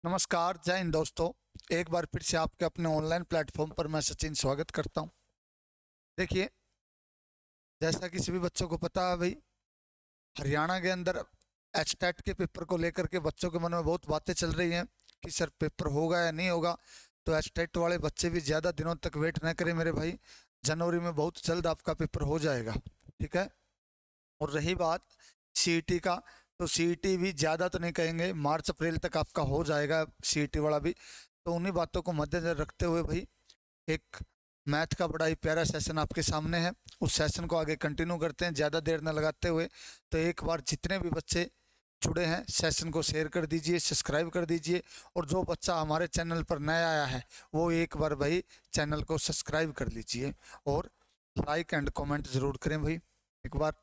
नमस्कार, जय हिंद दोस्तों। एक बार फिर से आपके अपने ऑनलाइन प्लेटफॉर्म पर मैं सचिन स्वागत करता हूं। देखिए, जैसा कि सभी बच्चों को पता है भाई, हरियाणा के अंदर एचटेट के पेपर को लेकर के बच्चों के मन में बहुत बातें चल रही हैं कि सर पेपर होगा या नहीं होगा। तो एचटेट वाले बच्चे भी ज़्यादा दिनों तक वेट न करें मेरे भाई, जनवरी में बहुत जल्द आपका पेपर हो जाएगा, ठीक है। और रही बात सीईटी का, तो सीईटी भी ज़्यादा तो नहीं कहेंगे, मार्च अप्रैल तक आपका हो जाएगा सीईटी वाला भी। तो उन्हीं बातों को मद्देनजर रखते हुए भाई एक मैथ का बड़ा ही प्यारा सेशन आपके सामने है। उस सेशन को आगे कंटिन्यू करते हैं ज़्यादा देर न लगाते हुए। तो एक बार जितने भी बच्चे जुड़े हैं सेशन को शेयर कर दीजिए, सब्सक्राइब कर दीजिए। और जो बच्चा हमारे चैनल पर नया आया है वो एक बार भाई चैनल को सब्सक्राइब कर लीजिए और लाइक एंड कमेंट ज़रूर करें भाई। एक बार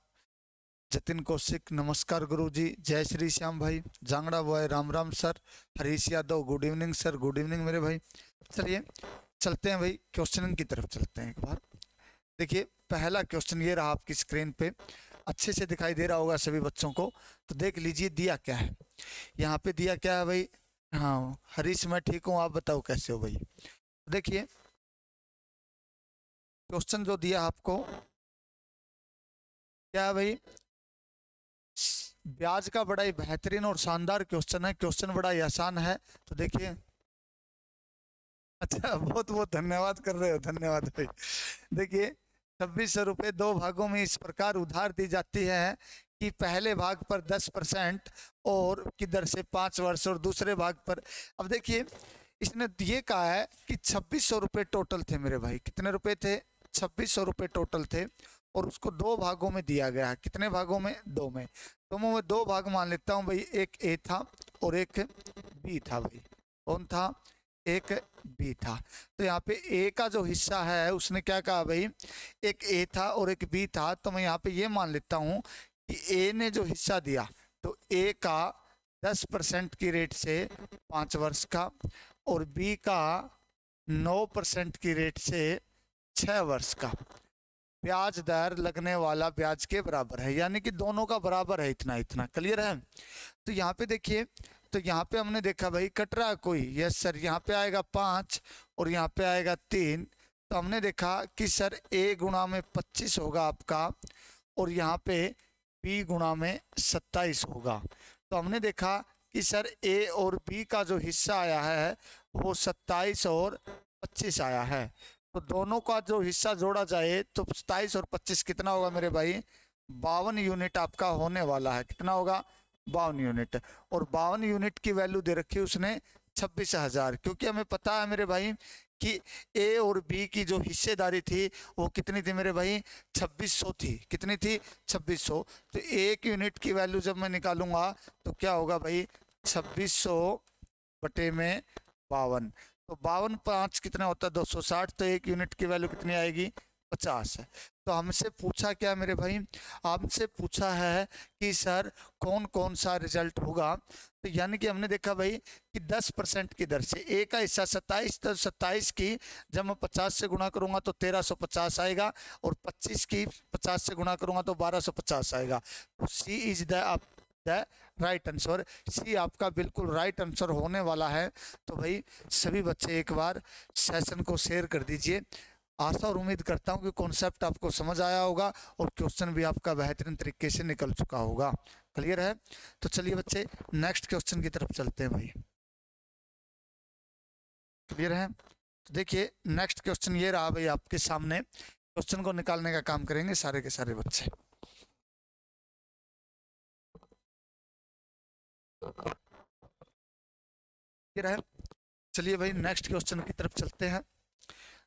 जतिन कौशिक नमस्कार गुरुजी, जय श्री श्याम भाई, Jangra boy Ram Ram sir, Harish Yadav good evening sir, good evening मेरे भाई। चलिए चलते हैं भाई, क्वेश्चनिंग की तरफ चलते हैं। एक बार देखिए, पहला क्वेश्चन ये रहा आपकी स्क्रीन पे, अच्छे से दिखाई दे रहा होगा सभी बच्चों को। तो देख लीजिए दिया क्या है, यहाँ पे दिया क्या है भाई। हाँ हरीश, मैं ठीक हूँ, आप बताओ कैसे हो भाई। देखिए क्वेश्चन जो दिया आपको क्या है भाई, ब्याज का बड़ा ही बेहतरीन और शानदार क्वेश्चन है। क्वेश्चन बड़ा ही आसान है। तो देखिए, अच्छा बहुत बहुत धन्यवाद कर रहे हो, धन्यवाद भाई। देखिए 2600 रुपये दो भागों में इस प्रकार उधार दी जाती है कि पहले भाग पर 10% और की दर से 5 वर्ष और दूसरे भाग पर। अब देखिए इसने ये कहा है कि 2600 रुपये टोटल थे मेरे भाई। कितने रुपए थे? 2600 रुपये टोटल थे और उसको दो भागों में दिया गया है। कितने भागों में? दो में। तो मैं दो भाग मान लेता हूँ भाई, एक ए था और एक बी था भाई। कौन था? एक बी था। तो यहाँ पे ए का जो हिस्सा है उसने क्या कहा भाई, एक ए था और एक बी था। तो मैं यहाँ पे ये मान लेता हूँ कि ए ने जो हिस्सा दिया तो ए का 10% की रेट से 5 वर्ष का और बी का 9% की रेट से 6 वर्ष का ब्याज दर लगने वाला ब्याज के बराबर है, यानी कि दोनों का बराबर है, इतना इतना। क्लियर है? तो यहाँ पे देखिए, तो यहाँ पे हमने देखा भाई कट रहा कोई, यस सर, यहाँ पे आएगा 5 और यहाँ पे आएगा 3। तो हमने देखा कि सर a गुणा में 25 होगा आपका और यहाँ पे b गुणा में 27 होगा। तो हमने देखा कि सर a और b का जो हिस्सा आया है वो 27 और 25 आया है। तो दोनों का जो हिस्सा जोड़ा जाए तो 27 और 25 कितना होगा मेरे भाई? 52 यूनिट आपका होने वाला है। कितना होगा? 52 यूनिट। और 52 यूनिट की वैल्यू दे रखी है उसने 26,000, क्योंकि हमें पता है मेरे भाई कि ए और बी की जो हिस्सेदारी थी वो कितनी थी मेरे भाई? 2600 थी। कितनी थी? 2600। तो एक यूनिट की वैल्यू जब मैं निकालूंगा तो क्या होगा भाई? 2600 बटे में 52। तो 52 5 कितना होता है? 260। तो एक यूनिट की वैल्यू कितनी आएगी? 50 है। तो हमसे पूछा क्या मेरे भाई? हमसे पूछा है कि सर कौन कौन सा रिजल्ट होगा। तो यानी कि हमने देखा भाई कि 10% की दर से ए का हिस्सा 27, तो 27 की जब मैं 50 से गुणा करूंगा तो 1350 आएगा और 25 की 50 से गुणा करूंगा तो 1250 आएगा। तो सी इज द राइट आंसर। सी आपका बिल्कुल राइट आंसर होने वाला है। तो भाई सभी बच्चे एक बार सेशन को शेयर कर दीजिए। आशा और उम्मीद करता हूँ कि कॉन्सेप्ट आपको समझ आया होगा और क्वेश्चन भी आपका बेहतरीन तरीके से निकल चुका होगा। क्लियर है? तो चलिए बच्चे नेक्स्ट क्वेश्चन की तरफ चलते हैं भाई। क्लियर है? तो देखिए नेक्स्ट क्वेश्चन ये रहा भाई आपके सामने। क्वेश्चन को निकालने का काम करेंगे सारे के सारे बच्चे। क्लियर है? चलिए भाई नेक्स्ट क्वेश्चन की तरफ चलते हैं।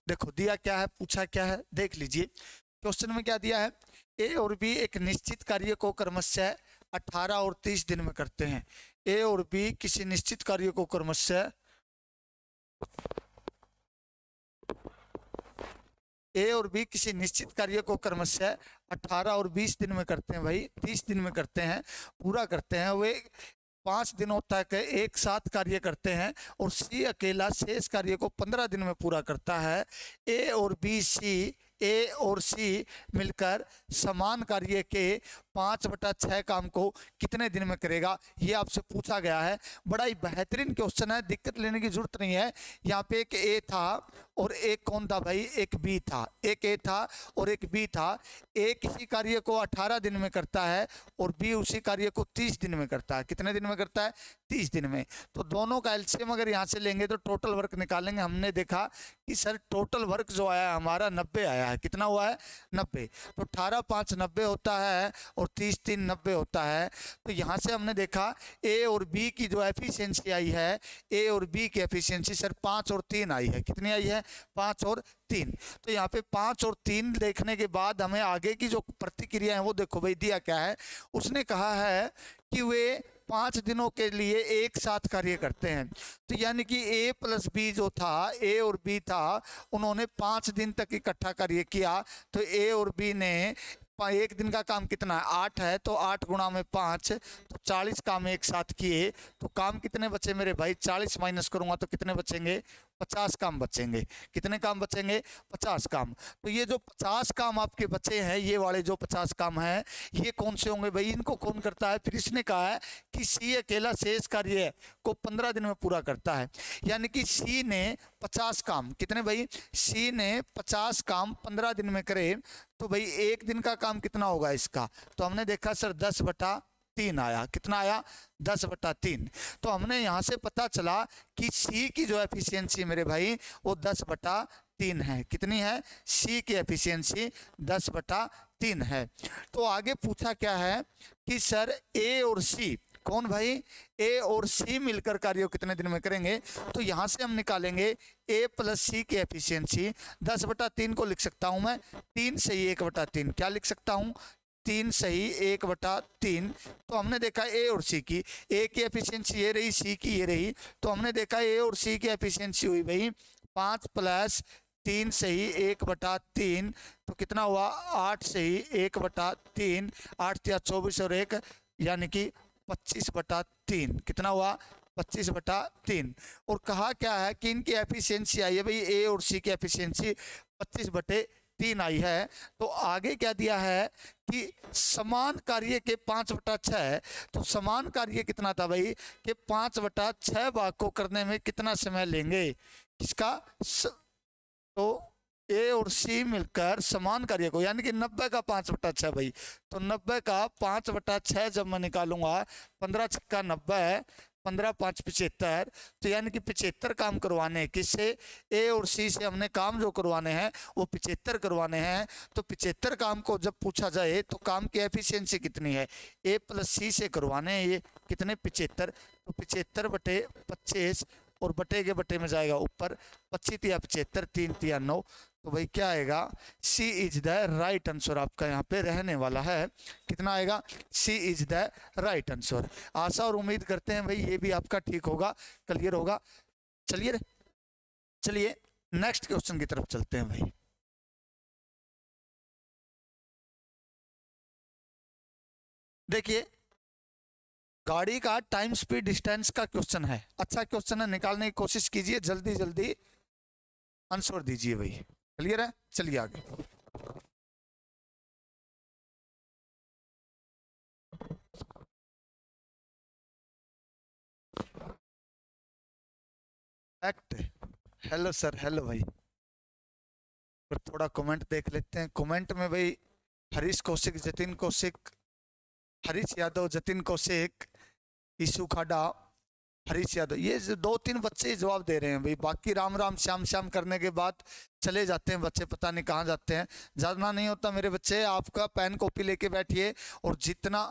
देखो दिया क्या है, पूछा क्या है, देख लीजिए। क्वेश्चन में क्या दिया है? ए और बी एक निश्चित कार्य को क्रमशः 18 और 30 दिन में करते हैं। ए और बी किसी निश्चित कार्य को क्रमशः ए और बी किसी निश्चित कार्य को क्रमशः 18 और 20 दिन में करते हैं भाई, 30 दिन में करते हैं, पूरा करते हैं। वे 5 दिनों तक एक साथ कार्य करते हैं और सी अकेला शेष कार्य को 15 दिन में पूरा करता है। ए और बी सी ए और सी मिलकर समान कार्य के 5/6 काम को कितने दिन में करेगा, ये आपसे पूछा गया है। बड़ा ही बेहतरीन क्वेश्चन है, दिक्कत लेने की जरूरत नहीं है। यहाँ पे एक ए था और एक कौन था भाई, एक बी था। एक ए था और एक बी था। ए किसी कार्य को 18 दिन में करता है और बी उसी कार्य को 30 दिन में करता है। कितने दिन में करता है, 30 दिन में। तो दोनों का एलसीएम अगर यहाँ से लेंगे तो टोटल वर्क निकालेंगे। हमने देखा कि सर टोटल वर्क जो आया हमारा 90 आया है। कितना हुआ है, 90। तो 18 5 90 होता है और 30 3 90 होता है। तो यहाँ से हमने देखा ए और बी की जो एफिशिएंसी आई है, ए और बी की एफिशिएंसी सर 5 और 3 आई है। कितनी आई है, 5 और 3। तो यहाँ पे 5 और 3 देखने के बाद हमें आगे की जो प्रतिक्रिया है वो देखो भाई, दिया क्या है। उसने कहा है कि वे 5 दिनों के लिए एक साथ कार्य करते हैं। तो यानी कि ए प्लस बी जो था, ए और बी था, उन्होंने 5 दिन तक इकट्ठा कार्य किया। तो ए और बी ने एक दिन का काम कितना है, 8 है, तो 8 गुणा में 5 तो 40 काम एक साथ किए। तो काम कितने बचे मेरे भाई, 40 माइनस करूंगा तो कितने बचेंगे, 50 काम बचेंगे। कितने काम बचेंगे, 50 काम। तो ये जो 50 काम आपके बचे हैं, ये वाले जो 50 काम हैं, ये कौन से होंगे भाई, इनको कौन करता है। फिर इसने कहा है कि सी अकेला शेष कार्य को 15 दिन में पूरा करता है। यानी कि सी ने 50 काम, कितने भाई, सी ने 50 काम 15 दिन में करे। तो भाई एक दिन का काम कितना होगा इसका, तो हमने देखा सर 10/3 आया। कितना आया, 10/3। तो हमने यहाँ से पता चला कि सी की जो एफिशिएंसी मेरे भाई वो 10/3 है। कितनी है, सी की एफिशिएंसी 10/3 है। तो आगे पूछा क्या है कि सर ए और सी, कौन भाई, ए और सी मिलकर कार्य कितने दिन में करेंगे। तो यहाँ से हम निकालेंगे ए प्लस सी की एफिशिएंसी। 10/3 को लिख सकता हूँ मैं 3 सही 1/3। क्या लिख सकता हूँ, 3 सही 1/3। तो हमने देखा ए और सी की, ए की एफिशिएंसी ये रही, सी की ये रही। तो हमने देखा ए और सी की एफिशिएंसी हुई भाई 5 + 3 सही 1/3। तो कितना हुआ, 8 सही 1/3। 8 × 24 और 1 यानी कि 25/3। कितना हुआ, 25/3। और कहा क्या है कि इनकी एफिशिएंसी आई है भाई, ए और सी की एफिशिएंसी 25/3 आई है। तो आगे क्या दिया है कि समान कार्य के 5/6 है। तो समान कार्य कितना था भाई, कि 5/6 भाग को करने में कितना समय लेंगे इसका। तो ए और सी मिलकर समान कार्य को, यानी कि 90 का 5/6 भाई। तो 90 का 5/6 जब मैं निकालूंगा, 15 × 90 है, 15 × 5 = 75। तो यानी कि 75 काम करवाने हैं। किससे, ए और सी से हमने काम जो करवाने हैं वो 75 करवाने हैं। तो 75 काम को जब पूछा जाए तो काम की एफिशिएंसी कितनी है, ए प्लस सी से करवाने हैं। ये कितने, 75। तो 75/25 और बटे के बटे में जाएगा ऊपर, 25 × 75, 3 × 9। तो भाई क्या आएगा, सी इज द राइट आंसर आपका यहाँ पे रहने वाला है। कितना आएगा, सी इज द राइट आंसर। आशा और उम्मीद करते हैं भाई ये भी आपका ठीक होगा, क्लियर होगा। चलिए नेक्स्ट क्वेश्चन की तरफ चलते हैं भाई। देखिए गाड़ी का टाइम स्पीड डिस्टेंस का क्वेश्चन है, अच्छा क्वेश्चन है, निकालने की कोशिश कीजिए, जल्दी जल्दी आंसर दीजिए भाई। क्लियर है, चलिए आगे। एक्ट, हेलो सर, हेलो भाई। फिर थोड़ा कमेंट देख लेते हैं। कमेंट में भाई हरीश कौशिक, जतिन कौशिक, हरीश यादव, जतिन कौशिक, ईशु खाडा, हरीश यादव, ये 2-3 बच्चे जवाब दे रहे हैं भाई। बाकी राम राम श्याम श्याम करने के बाद चले जाते हैं बच्चे, पता नहीं कहाँ जाते हैं। जानना नहीं होता मेरे बच्चे, आपका पेन कॉपी लेके बैठिए और जितना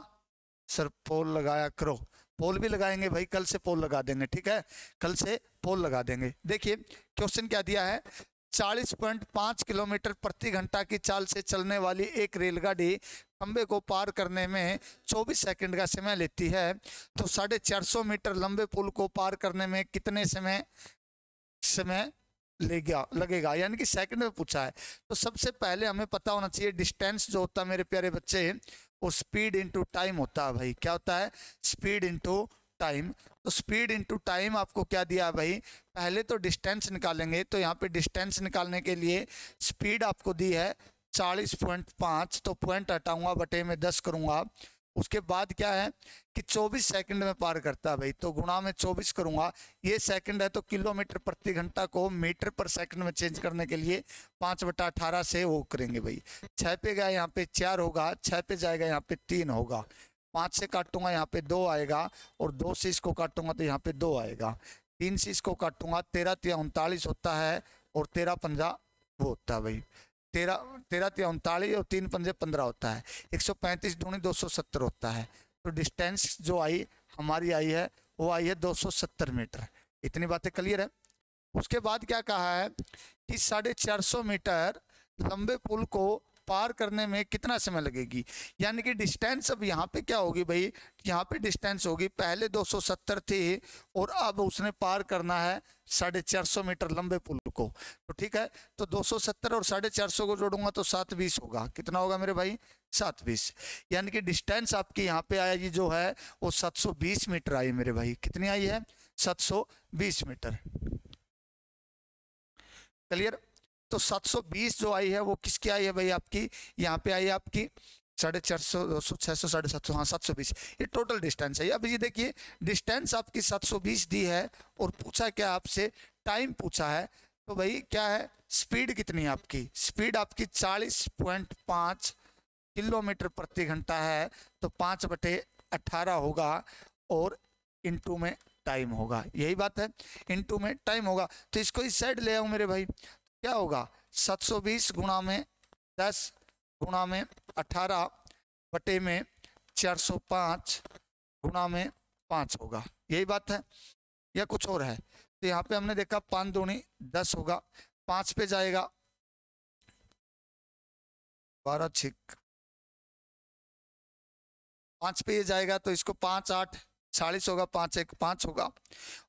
सर पोल लगाया करो। पोल भी लगाएंगे भाई, कल से पोल लगा देंगे, ठीक है, कल से पोल लगा देंगे। देखिए क्वेश्चन क्या दिया है, 40.5 किलोमीटर प्रति घंटा की चाल से चलने वाली एक रेलगाड़ी खंबे को पार करने में 24 सेकंड का समय लेती है। तो 450 मीटर लंबे पुल को पार करने में कितने समय लगेगा, यानी कि सेकंड में पूछा है। तो सबसे पहले हमें पता होना चाहिए डिस्टेंस जो होता है मेरे प्यारे बच्चे, वो स्पीड इंटू टाइम होता है भाई। क्या होता है, स्पीड इंटू टाइम। तो स्पीड इंटू टाइम आपको क्या दिया है भाई, पहले तो डिस्टेंस निकालेंगे, तो यहाँ पे डिस्टेंस निकालने के लिए स्पीड आपको दी है 40.5, तो पॉइंट हटाऊंगा, बटे में 10 करूंगा। उसके बाद क्या है कि 24 सेकंड में पार करता है भाई, तो गुणा में 24 करूंगा। ये सेकंड है तो किलोमीटर प्रति घंटा को मीटर पर सेकंड में चेंज करने के लिए 5/18 से वो करेंगे भाई। 6 पे गया यहाँ पे 4 होगा, 6 पे जाएगा यहाँ पे 3 होगा, 5 से काटूंगा यहाँ पे 2 आएगा, और 2 से इसको काटूंगा तो यहाँ पे 2 आएगा, 3 से इसको काटूंगा 13 3 39 होता है, और 13 पंजा वो होता है भाई 13 13 3 39 और 3 पंजे 15 होता है, 135 दूनी 270 होता है। तो डिस्टेंस जो आई हमारी आई है वो आई है 270 मीटर। इतनी बातें क्लियर है। उसके बाद क्या कहा है कि 450 मीटर लंबे पुल को पार करने में कितना समय लगेगी, यानी कि डिस्टेंस अब यहाँ पे क्या होगी भाई, यहाँ पे डिस्टेंस होगी, पहले 270 थी और अब उसने पार करना है 450 मीटर लंबे पुल को। तो ठीक है, तो 270 और 450 को जोड़ूंगा तो 720 होगा। कितना होगा मेरे भाई, 720। यानी कि डिस्टेंस आपकी यहाँ पे आएगी जो है वो 720 मीटर आई मेरे भाई। कितनी आई है, 720 मीटर। क्लियर। तो 720 जो आई है वो किसकी आई है भाई, आपकी यहाँ पे आई है आपकी 450 200 600 750, हाँ 720, ये टोटल डिस्टेंस है। अब ये देखिए डिस्टेंस आपकी 720 दी है और पूछा क्या आपसे, टाइम पूछा है। तो भाई क्या है, स्पीड कितनी है आपकी, स्पीड आपकी 40.5 किलोमीटर प्रति घंटा है, तो 5/18 होगा, और इंटू में टाइम होगा, यही बात है, इंटू में टाइम होगा। तो इसको इस साइड ले आऊं मेरे भाई, क्या होगा 720 गुणा में 10 गुणा में 18 बटे में 405 गुणा में 5 होगा, यही बात है या कुछ और है। तो यहाँ पे हमने देखा 5 दूनी 10 होगा, 5 पे जाएगा 12 छिक 5 पे ये जाएगा तो इसको 5 8 40 होगा, 5 1 5 होगा,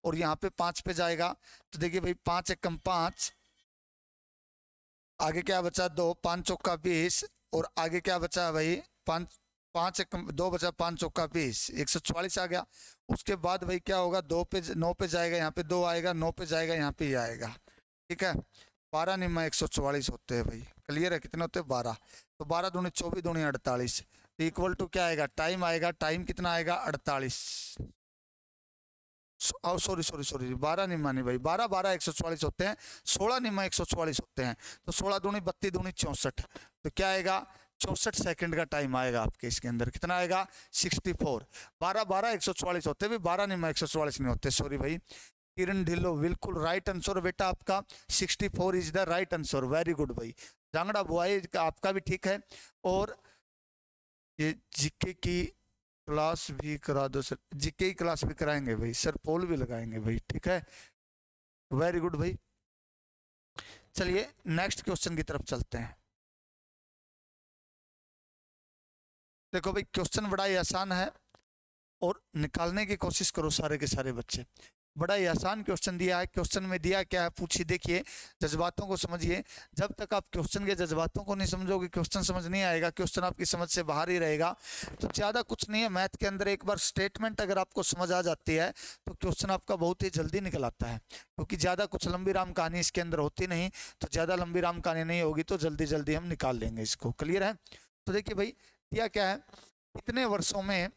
और यहाँ पे 5 पे जाएगा तो देखिए भाई 5 1 5, आगे क्या बचा 2, 5 चौका 20, और आगे क्या बचा भाई 5 5 2 बचा, 5 चौका 20, 144 आ गया। उसके बाद भाई क्या होगा 2 पे 9 पे जाएगा, यहाँ पे 2 आएगा, 9 पे जाएगा, यहाँ पे ये आएगा, ठीक है। 12 निम्मा 144 होते हैं भाई, क्लियर है। कितने होते हैं 12, तो 12 दूनी 24 दूनी 48, इक्वल टू क्या आएगा, टाइम आएगा, टाइम कितना आएगा 48, सॉरी सॉरी सॉरी 12 निम्मा नहीं भाई, 12 12 144 होते हैं, 16 निम्मा 144 होते हैं, तो 16 दूनी 32 दूनी 64, तो क्या आएगा 64 सेकंड का टाइम आएगा आपके इसके अंदर। कितना आएगा 64। 12 12 144 होते हैं, 12 निम्मा 144 नहीं होते, सॉरी भाई। किरण ढिल्लो बिल्कुल राइट आंसर बेटा आपका, 64 is the right answer, very good भाई। जांगड़ा बुआई का आपका भी ठीक है। और ये जीके की क्लास भी करा दो सर, जीके की क्लास भी कराएंगे भाई सर, पोल भी लगाएंगे भाई, ठीक है, वेरी गुड भाई। चलिए नेक्स्ट क्वेश्चन की तरफ चलते हैं। देखो भाई क्वेश्चन बड़ा ही आसान है और निकालने की कोशिश करो सारे के सारे बच्चे। बड़ा ही आसान क्वेश्चन दिया है। क्वेश्चन में दिया क्या है पूछिए, देखिए जज्बातों को समझिए। जब तक आप क्वेश्चन के जज्बातों को नहीं समझोगे क्वेश्चन समझ नहीं आएगा, क्वेश्चन आपकी समझ से बाहर ही रहेगा। तो ज़्यादा कुछ नहीं है मैथ के अंदर, एक बार स्टेटमेंट अगर आपको समझ आ जाती है तो क्वेश्चन आपका बहुत ही जल्दी निकल आता है, क्योंकि ज़्यादा कुछ लंबी राम कहानी इसके अंदर होती नहीं। तो ज़्यादा लंबी राम कहानी नहीं होगी तो जल्दी जल्दी हम निकाल लेंगे इसको, क्लियर है। तो देखिए भाई दिया क्या है, कितने वर्षों में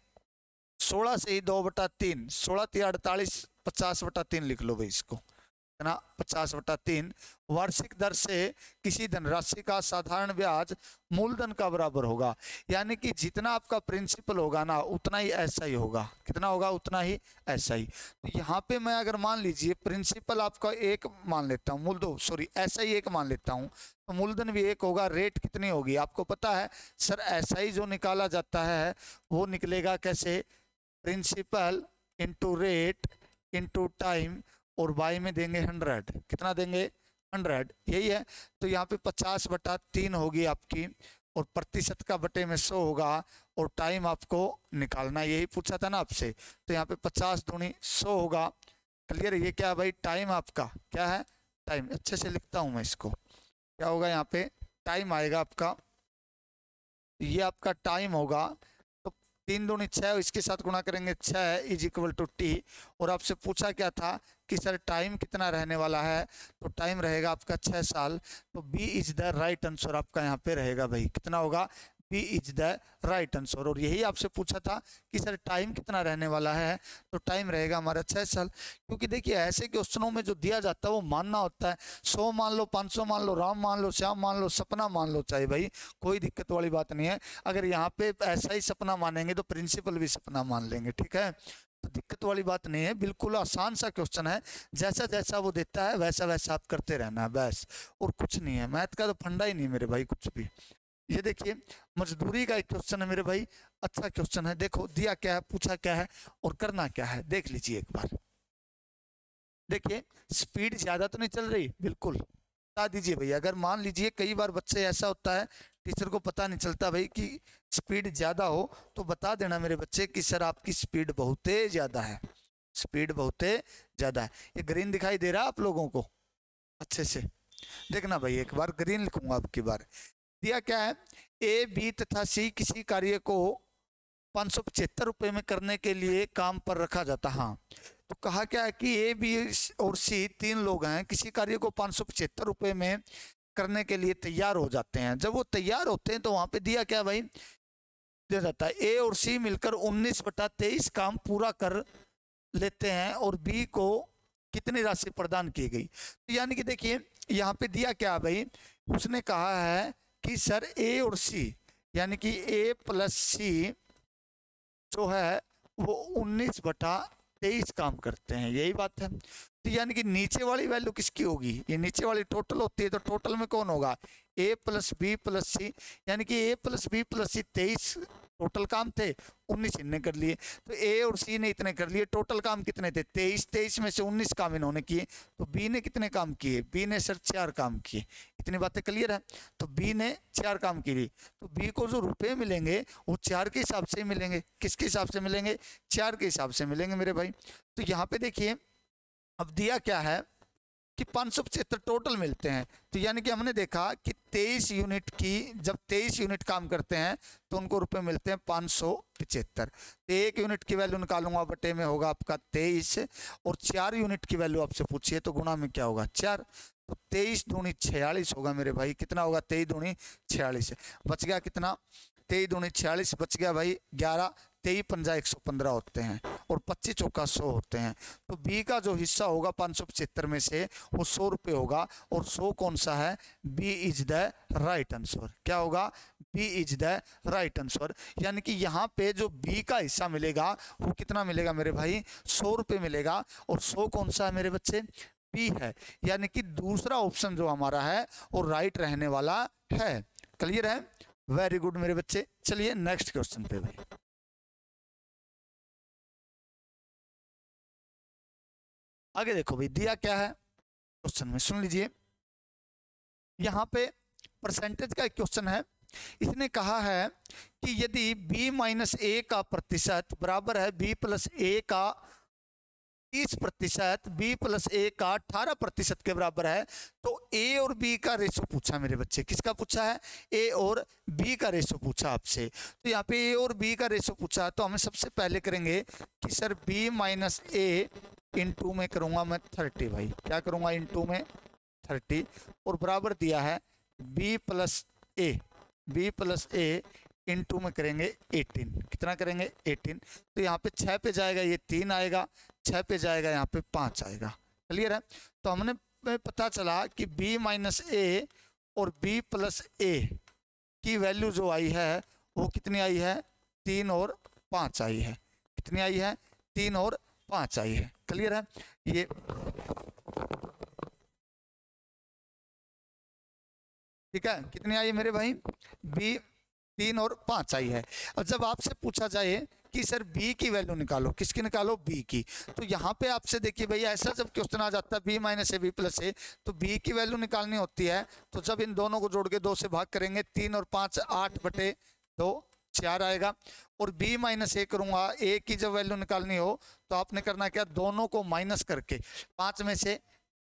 16 से ही 2/3, 16 3 48, 50/3 लिख लो भाई इसको, है ना, 50/3 वार्षिक दर से किसी धनराशि का साधारण ब्याज मूलधन का बराबर होगा। यानी कि जितना आपका प्रिंसिपल होगा ना उतना ही ऐसा ही होगा, कितना होगा उतना ही ऐसा ही। तो यहाँ पे मैं अगर मान लीजिए प्रिंसिपल आपका 1 मान लेता हूँ, ऐसा ही 1 मान लेता हूँ, तो मूलधन भी 1 होगा। रेट कितनी होगी आपको पता है सर, ऐसा ही जो निकाला जाता है वो निकलेगा कैसे, principal into rate into time, और बाई में देंगे 100, कितना देंगे 100, यही है। तो यहाँ पे 50/3 होगी आपकी, और प्रतिशत का बटे में 100 होगा, और टाइम आपको निकालना, यही पूछा था ना आपसे। तो यहाँ पे 50 दूनी 100 होगा, क्लियर। ये क्या है भाई टाइम, आपका क्या है टाइम, अच्छे से लिखता हूँ मैं इसको, क्या होगा यहाँ पे टाइम आएगा आपका, ये आपका टाइम होगा। तो 3 दूनी 6, इसके साथ गुणा करेंगे 6 इज इक्वल टू टी। और आपसे पूछा क्या था कि सर टाइम कितना रहने वाला है, तो टाइम रहेगा आपका 6 साल। तो B is the right answer आपका यहाँ पे रहेगा भाई, कितना होगा, B is the right answer. और यही आपसे पूछा था कि सर टाइम कितना रहने वाला है, तो टाइम रहेगा हमारा 6 साल। क्योंकि देखिए ऐसे क्वेश्चनों में जो दिया जाता है वो मानना होता है। 100 मान लो, 500 मान लो, राम मान लो, श्याम मान लो, सपना मान लो, चाहे भाई कोई दिक्कत वाली बात नहीं है। अगर यहाँ पे ऐसा ही सपना मानेंगे तो प्रिंसिपल भी सपना मान लेंगे, ठीक है, तो दिक्कत वाली बात नहीं है। बिल्कुल आसान सा क्वेश्चन है, जैसा जैसा वो देता है वैसा वैसा आप करते रहना है बस, और कुछ नहीं है। मैथ का तो फंडा ही नहीं मेरे भाई कुछ भी। ये देखिए मजदूरी का एक क्वेश्चन है मेरे भाई, अच्छा क्वेश्चन है। देखो दिया क्या है, पूछा क्या है और करना क्या है, देख लीजिए एक बार। देखिए स्पीड ज्यादा तो नहीं चल रही, बिल्कुल बता दीजिए भैया। अगर मान लीजिए कई बार बच्चे ऐसा होता है टीचर को पता नहीं चलता भाई कि स्पीड ज्यादा हो, तो बता देना मेरे बच्चे कि सर आपकी स्पीड बहुत ज्यादा है, स्पीड बहुत ज्यादा है। ये ग्रीन दिखाई दे रहा है आप लोगों को अच्छे से, देखना भाई एक बार ग्रीन लिखूंगा आपकी बार। दिया क्या है, ए बी तथा सी किसी कार्य को 575 रुपए में करने के लिए काम पर रखा जाता। हाँ, तो कहा क्या है कि ए बी और सी 3 लोग हैं, किसी कार्य को 575 रुपए में करने के लिए तैयार हो जाते हैं। जब वो तैयार होते हैं तो वहां पे दिया क्या भाई, दिया जाता है ए और सी मिलकर 19/23 काम पूरा कर लेते हैं और बी को कितनी राशि प्रदान की गई। तो यानी कि देखिए यहाँ पे दिया क्या भाई, उसने कहा है कि सर ए और सी यानी कि ए प्लस सी जो है वो 19/23 काम करते हैं, यही बात है। तो यानी कि नीचे वाली वैल्यू किसकी होगी, ये नीचे वाली टोटल होती है, तो टोटल में कौन होगा, ए प्लस बी प्लस सी, यानी कि ए प्लस बी प्लस सी 23 टोटल काम थे, 19 इनने कर लिए। तो ए और सी ने इतने कर लिए, टोटल काम कितने थे 23, 23 में से 19 काम इन्होंने किए। तो बी ने कितने काम किए, बी ने सर 4 काम किए। इतनी बातें क्लियर है, तो बी ने 4 काम किए। तो बी को जो रुपए मिलेंगे वो 4 के हिसाब से मिलेंगे, किसके हिसाब से मिलेंगे, 4 के हिसाब से मिलेंगे मेरे भाई। तो यहाँ पे देखिए अब दिया क्या है कि 575 टोटल मिलते हैं। तो यानी कि हमने देखा कि 23 यूनिट की, जब 23 यूनिट काम करते हैं तो उनको रुपए मिलते हैं 575। तो 1 यूनिट की वैल्यू निकालूंगा, बटे में होगा आपका 23, और 4 यूनिट की वैल्यू आपसे पूछिए तो गुणा में क्या होगा 4। तो 23 दूनी 46 होगा मेरे भाई, कितना होगा 23 दूनी 46, बच गया कितना 23 दूनी 46, बच गया भाई 11, 23 पंजा 115 होते हैं और 25 चौका 100 होते हैं। तो बी का जो हिस्सा होगा 575 में से वो 100 रुपये होगा, और 100 कौन सा है, B is the right answer. क्या होगा, B is the right answer. यानी कि यहाँ पे जो बी का हिस्सा मिलेगा वो कितना मिलेगा मेरे भाई, 100 रुपये मिलेगा, और 100 कौन सा है मेरे बच्चे, बी है। यानी कि दूसरा ऑप्शन जो हमारा है वो राइट रहने वाला है। क्लियर है, वेरी गुड मेरे बच्चे। चलिए नेक्स्ट क्वेश्चन पे भाई। आगे देखो भाई दिया क्या है क्वेश्चन में, सुन लीजिए। यहाँ पे परसेंटेज का एक क्वेश्चन है। इसने कहा है कि यदि b माइनस ए का प्रतिशत बराबर है b प्लस ए का 30%, b प्लस ए का 18% के बराबर है, तो a और b का रेशो पूछा मेरे बच्चे। किसका पूछा है, a और b का रेशो पूछा आपसे। तो यहाँ पे a और b का रेशो पूछा, तो हम सबसे पहले करेंगे कि सर b माइनस ए इंटू में करूंगा मैं 30 भाई, क्या करूंगा इंटू में 30, और बराबर दिया है b प्लस ए इंटू में करेंगे 18, कितना करेंगे 18। तो यहाँ पे 6 पे जाएगा ये 3 आएगा, 6 पे जाएगा यहाँ पे 5 आएगा। क्लियर है, तो हमने पता चला कि b माइनस ए और b प्लस ए की वैल्यू जो आई है वो कितनी आई है, 3 और 5 आई है। कितनी आई है, 3 और 5 आई है। क्लियर है, ये ठीक है, कितनी आई मेरे भाई, b 3 और 5 आई है। अब जब आपसे पूछा जाए कि सर b की वैल्यू निकालो, किसकी निकालो, b की, तो यहाँ पे आपसे देखिए भाई ऐसा जब क्वेश्चन आ जाता है b minus A B plus A, तो b की वैल्यू निकालनी होती है। तो जब इन दोनों को जोड़ के 2 से भाग करेंगे, 3 और 5 8/2 4 आएगा। और b माइनस ए करूंगा, a की जब वैल्यू निकालनी हो तो आपने करना क्या, दोनों को माइनस करके 5 में से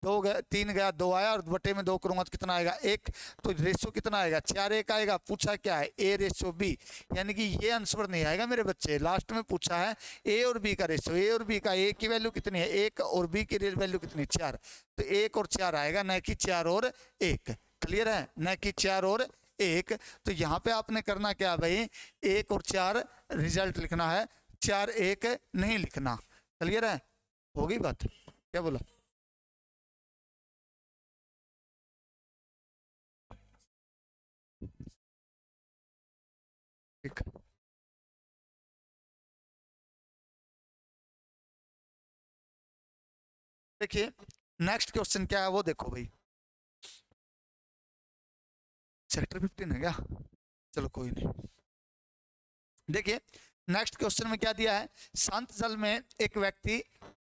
तीन गया, दो आया और बटे में 2 करूंगा तो कितना आएगा 1। तो रेशो कितना आएगा 4:1 आएगा। पूछा क्या है A/B, यानी कि ये आंसर नहीं आएगा मेरे बच्चे। लास्ट में पूछा है A और B का रेशो, A और B का, A की वैल्यू कितनी है 1 और B की वैल्यू कितनी 4, तो 1 और 4 आएगा, न कि 4 और 1। क्लियर है, न कि 4 और 1। तो यहाँ पे आपने करना क्या भाई, 1 और 4 रिजल्ट लिखना है, 4 1 नहीं लिखना। क्लियर है, होगी बात, क्या बोला। ठीक, देखिए नेक्स्ट क्वेश्चन क्या है वो देखो भाई। सेक्टर 15 है क्या, चलो कोई नहीं। देखिए नेक्स्ट क्वेश्चन में क्या दिया है, शांत जल में एक व्यक्ति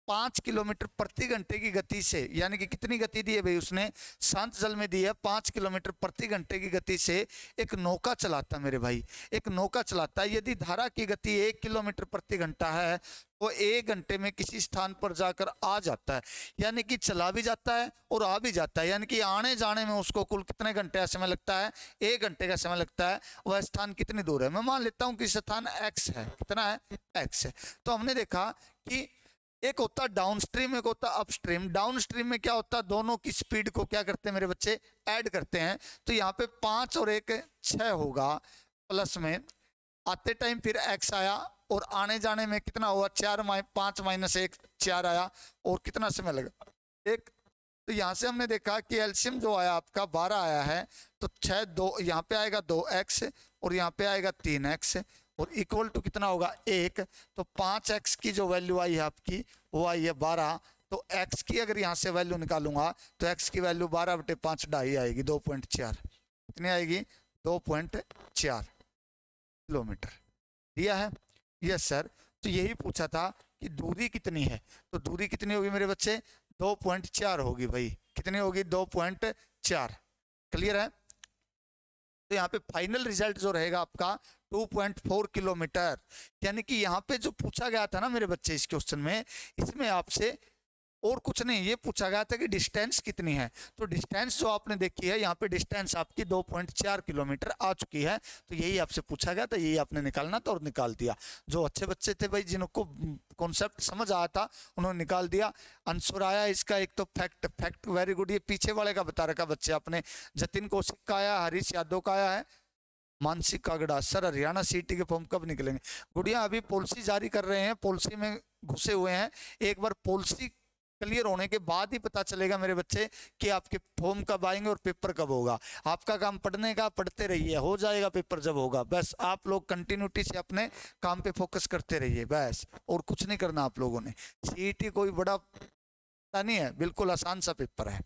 5 किलोमीटर प्रति घंटे की गति से, यानी कि कितनी गति दी है भाई उसने, शांत जल में दी है 5 किलोमीटर प्रति घंटे की गति से एक नौका चलाता है मेरे भाई, एक नौका चलाता है। यदि धारा की गति 1 किलोमीटर प्रति घंटा है वो 1 घंटे में किसी स्थान पर जाकर आ जाता है, यानी कि चला भी जाता है और आ भी जाता है, यानी कि आने जाने में उसको कुल कितने घंटे का समय लगता है, 1 घंटे का समय लगता है। वह स्थान कितनी दूर है, मैं मान लेता हूं कि स्थान x है, कितना है x है। तो हमने देखा कि एक होता है डाउन स्ट्रीम, एक होता है अपस्ट्रीम। डाउन स्ट्रीम में क्या होता है, दोनों की स्पीड को क्या करते हैं मेरे बच्चे, ऐड करते हैं। तो यहाँ पे 5 और 1 6 होगा, प्लस में आते टाइम फिर x आया और आने जाने में कितना हुआ 5 - 1 4 आया, और कितना समय लगा 1। तो यहाँ से हमने देखा कि एलसीएम जो आया आपका 12 आया है, तो 6 2 यहाँ पे आएगा 2x और यहाँ पे आएगा 3x और इक्वल टू कितना होगा 1। तो 5x की जो वैल्यू आई है आपकी वो आई है 12। तो x की अगर यहाँ से वैल्यू निकालूंगा तो x की वैल्यू 12/5 ढाई आएगी, 2.4। कितनी आएगी 2.4 किलोमीटर। दिया है यस सर। तो यही पूछा था कि दूरी कितनी है, तो दूरी कितनी होगी मेरे बच्चे 2.4 होगी भाई, कितनी होगी 2.4। क्लियर है। तो यहाँ पे फाइनल रिजल्ट जो रहेगा आपका 2.4 किलोमीटर, यानी कि यहाँ पे जो पूछा गया था ना मेरे बच्चे इस क्वेश्चन में, इसमें आपसे और कुछ नहीं, ये पूछा गया था कि डिस्टेंस कितनी है। तो डिस्टेंस जो आपने देखी है यहाँ पे डिस्टेंस आपकी 2.4 किलोमीटर आ चुकी है। तो यही आपसे पूछा गया था, यही आपने निकालना था और निकाल दिया। जो अच्छे बच्चे थे भाई, जिनको कॉन्सेप्ट समझ आया था, उन्होंने निकाल दिया। आंसर आया इसका एक तो फैक्ट वेरी गुड। ये पीछे वाले का बता रखा बच्चे आपने, जतिन कौशिक का आया, हरीश यादव का आया है, मानसिक कागड़ा। सर हरियाणा सीटी के फॉर्म कब निकलेंगे। गुड़िया अभी पॉलिसी जारी कर रहे हैं, पॉलिसी में घुसे हुए हैं। एक बार पॉलिसी क्लियर होने के बाद ही पता चलेगा मेरे बच्चे कि आपके फॉर्म कब आएंगे और पेपर कब होगा। आपका काम पढ़ने का, पढ़ते रहिए, हो जाएगा पेपर जब होगा। बस आप लोग कंटिन्यूटी से अपने काम पे फोकस करते रहिए बस, और कुछ नहीं करना आप लोगों ने। सीईटी कोई बड़ा नहीं है, बिल्कुल आसान सा पेपर है।